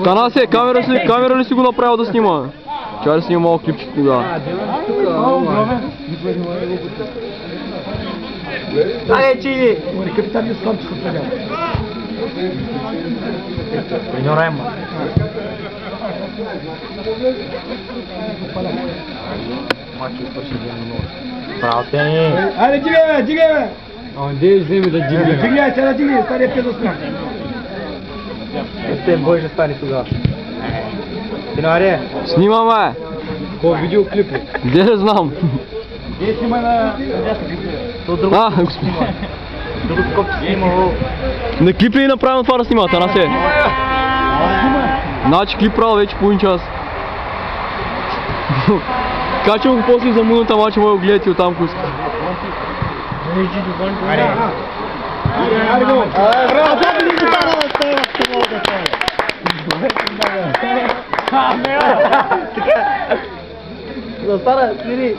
Танасе, камера ли си го направил да снима? Чай да снима малко клипче тогава. Айде, чили! Капитан не слънче се предел. Преньора има. Мачо свърши един минут. Право те ни! Айде, дигай бе! Де вземи да дигне. Дигай, сега дигай, стария пе да спрям. Сте бой ще стане тогава. Сценария? Снимаме! Кой видеоклип е? Де да знам? Де снимай на... Господи. Друго скоп снимало. На клип ли е направено това да снима, Танасе? Значи клип правил вече половин час. Качвам го после за минута, обаче мога го гледате оттам, ако искате. Застара, свири!